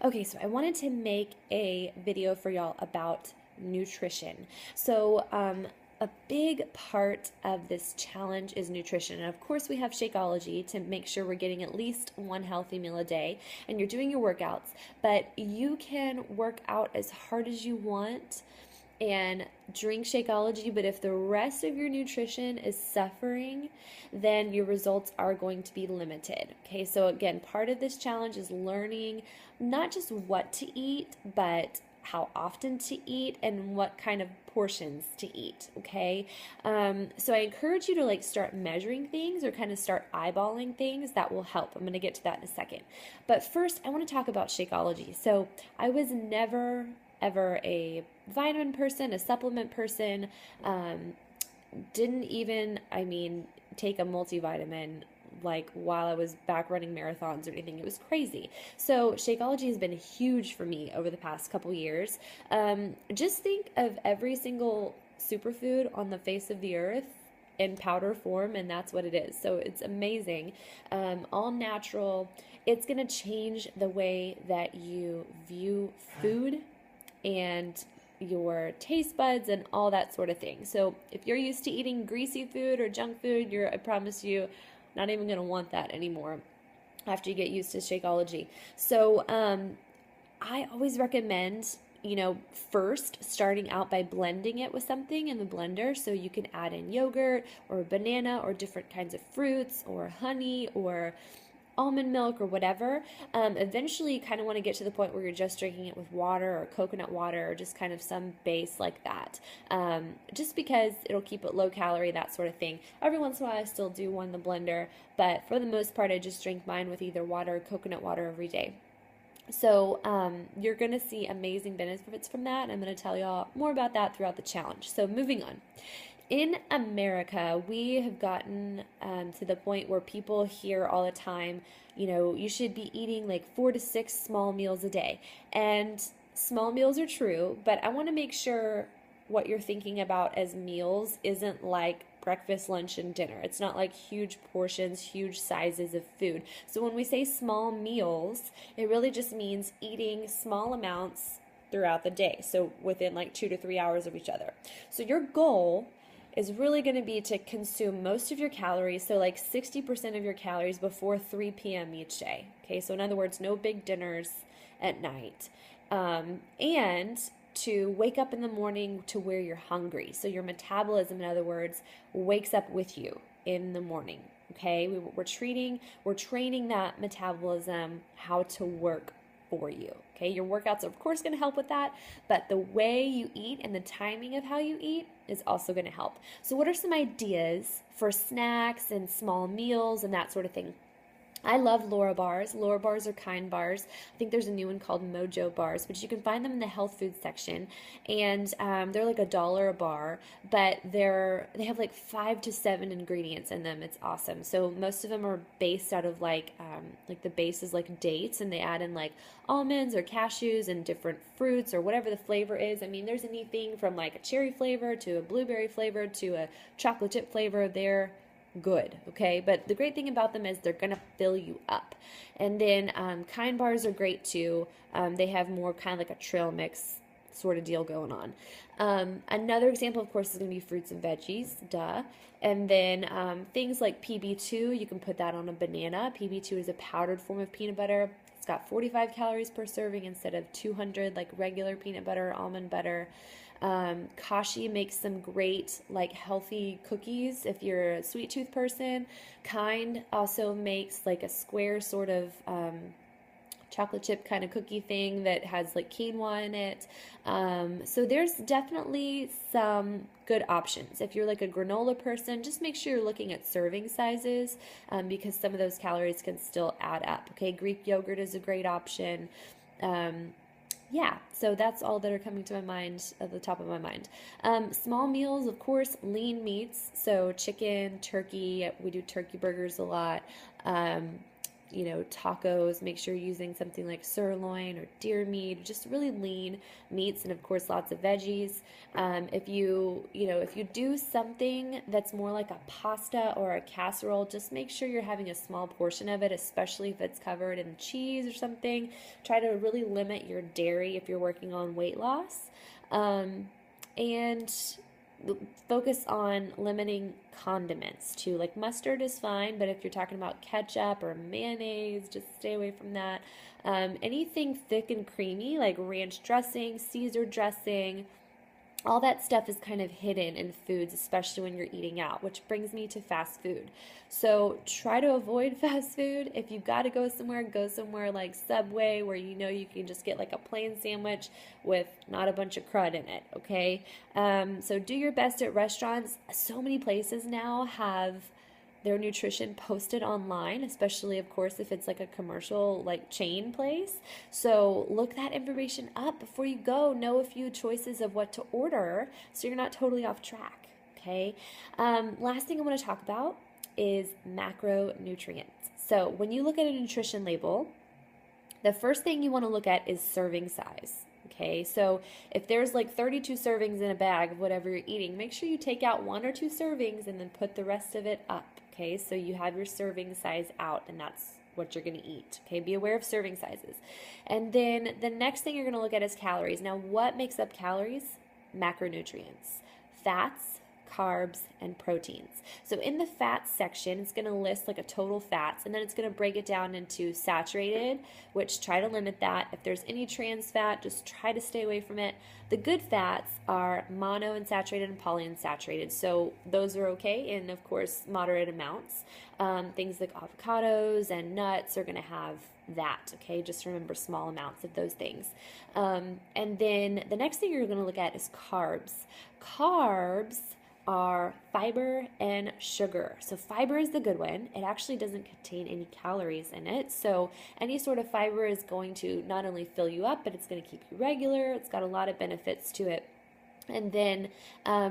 Okay, so I wanted to make a video for y'all about nutrition. A big part of this challenge is nutrition. And of course, we have Shakeology to make sure we're getting at least one healthy meal a day and you're doing your workouts, but you can work out as hard as you want and drink Shakeology, but if the rest of your nutrition is suffering, then your results are going to be limited. Okay, so again, part of this challenge is learning not just what to eat, but how often to eat and what kind of portions to eat. Okay, so I encourage you to start measuring things or kind of start eyeballing things. That will help. I'm going to get to that in a second, but first I want to talk about Shakeology. So I was never ever a vitamin person, a supplement person, didn't even, take a multivitamin while I was back running marathons or anything. It was crazy. So Shakeology has been huge for me over the past couple years. Just think of every single superfood on the face of the earth in powder form, and that's what it is. So it's amazing, all natural. It's going to change the way that you view food and your taste buds and all that sort of thing. So if you're used to eating greasy food or junk food, I promise you, not even going to want that anymore after you get used to Shakeology. So I always recommend, first starting out by blending it with something in the blender. So you can add in yogurt or banana or different kinds of fruits or honey or almond milk or whatever. Eventually you kind of want to get to the point where you're just drinking it with water or coconut water or just kind of some base like that, just because it'll keep it low calorie, that sort of thing. Every once in a while I still do one in the blender, but for the most part I just drink mine with either water or coconut water every day. So you're going to see amazing benefits from that, and I'm going to tell y'all more about that throughout the challenge. So moving on. In America, we have gotten to the point where people hear all the time, you should be eating 4 to 6 small meals a day. And small meals are true, but I want to make sure what you're thinking about as meals isn't like breakfast, lunch, and dinner. It's not like huge portions, huge sizes of food. So when we say small meals, it really just means eating small amounts throughout the day. So within 2 to 3 hours of each other. So your goal is really going to be to consume most of your calories, so 60% of your calories before 3 p.m. each day. Okay, so in other words, no big dinners at night. And to wake up in the morning to where you're hungry. So your metabolism, in other words, wakes up with you in the morning. Okay, we're training that metabolism how to work for you. Okay, your workouts are of course going to help with that, but the way you eat and the timing of how you eat is also going to help. So what are some ideas for snacks and small meals and that sort of thing? I love Laura bars. Laura bars are Kind bars. I think there's a new one called Mojo bars, but you can find them in the health food section, and they're $1 a bar, but they have 5 to 7 ingredients in them. It's awesome. So most of them are based out of the base is dates, and they add in almonds or cashews and different fruits or whatever the flavor is. There's anything from a cherry flavor to a blueberry flavor to a chocolate chip flavor. They're good, okay? But the great thing about them is they're gonna fill you up. And then Kind bars are great too. They have more kind of a trail mix sort of deal going on. Another example, of course, is gonna be fruits and veggies, duh. And then things like PB2, you can put that on a banana. PB2 is a powdered form of peanut butter. It's got 45 calories per serving instead of 200 like regular peanut butter or almond butter. Kashi makes some great healthy cookies if you're a sweet tooth person. Kind also makes a square sort of chocolate chip kind of cookie thing that has quinoa in it. So there's definitely some good options. If you're a granola person, just make sure you're looking at serving sizes, because some of those calories can still add up. Okay, Greek yogurt is a great option. Yeah, so that's all that are coming to my mind, at the top of my mind. Small meals, of course, lean meats. So chicken, turkey, we do turkey burgers a lot. tacos, make sure you're using something like sirloin or deer meat, just really lean meats, and of course lots of veggies. If you do something that's more like a pasta or a casserole, just make sure you're having a small portion of it, especially if it's covered in cheese or something. Try to really limit your dairy if you're working on weight loss. And focus on limiting condiments too. Like mustard is fine, but if you're talking about ketchup or mayonnaise, just stay away from that. Anything thick and creamy like ranch dressing, Caesar dressing, all that stuff is kind of hidden in foods, especially when you're eating out, which brings me to fast food. So try to avoid fast food. If you've got to go somewhere like Subway, where you can just get like a plain sandwich with not a bunch of crud in it, okay? So do your best at restaurants. So many places now have their nutrition posted online, especially of course if it's like a commercial like chain place. So look that information up before you go. Know a few choices of what to order so you're not totally off track. Okay. Last thing I want to talk about is macronutrients. So when you look at a nutrition label, the first thing you want to look at is serving size. Okay, so if there's like 32 servings in a bag of whatever you're eating, make sure you take out 1 or 2 servings and then put the rest of it up. Okay, so you have your serving size out, and that's what you're going to eat. Okay, be aware of serving sizes. And then the next thing you're going to look at is calories. Now, what makes up calories? Macronutrients, fats, carbs, and proteins. So in the fats section, it's going to list like a total fats, and then it's going to break it down into saturated, which try to limit that. If there's any trans fat, just try to stay away from it. The good fats are monounsaturated and polyunsaturated, so those are okay in, of course, moderate amounts. Things like avocados and nuts are going to have that, okay? Just remember small amounts of those things. And then the next thing you're going to look at is carbs. Carbs are fiber and sugar. So fiber is the good one. It actually doesn't contain any calories in it. So any sort of fiber is going to not only fill you up, but it's going to keep you regular. It's got a lot of benefits to it. And then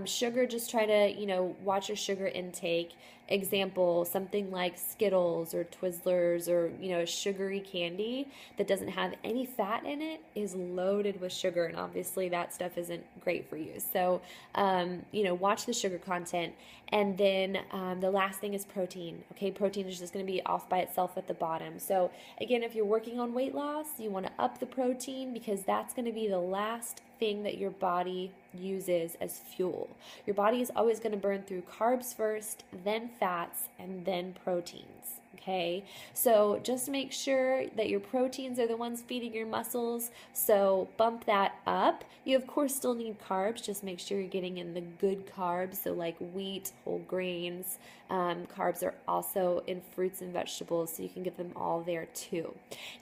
sugar, just try to, watch your sugar intake. Example, something like Skittles or Twizzlers or, a sugary candy that doesn't have any fat in it is loaded with sugar. And obviously that stuff isn't great for you. So, watch the sugar content. And then the last thing is protein. Okay, protein is just going to be off by itself at the bottom. So again, if you're working on weight loss, you want to up the protein because that's going to be the last thing that your body uses as fuel. Your body is always going to burn through carbs first, then fats, and then proteins. Okay, so just make sure that your proteins are the ones feeding your muscles, so bump that up. You of course still need carbs, just make sure you're getting in the good carbs, so like wheat, whole grains. Carbs are also in fruits and vegetables, so you can get them all there too.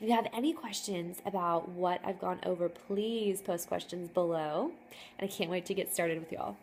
If you have any questions about what I've gone over, please post questions below, and I can't wait to get started with y'all.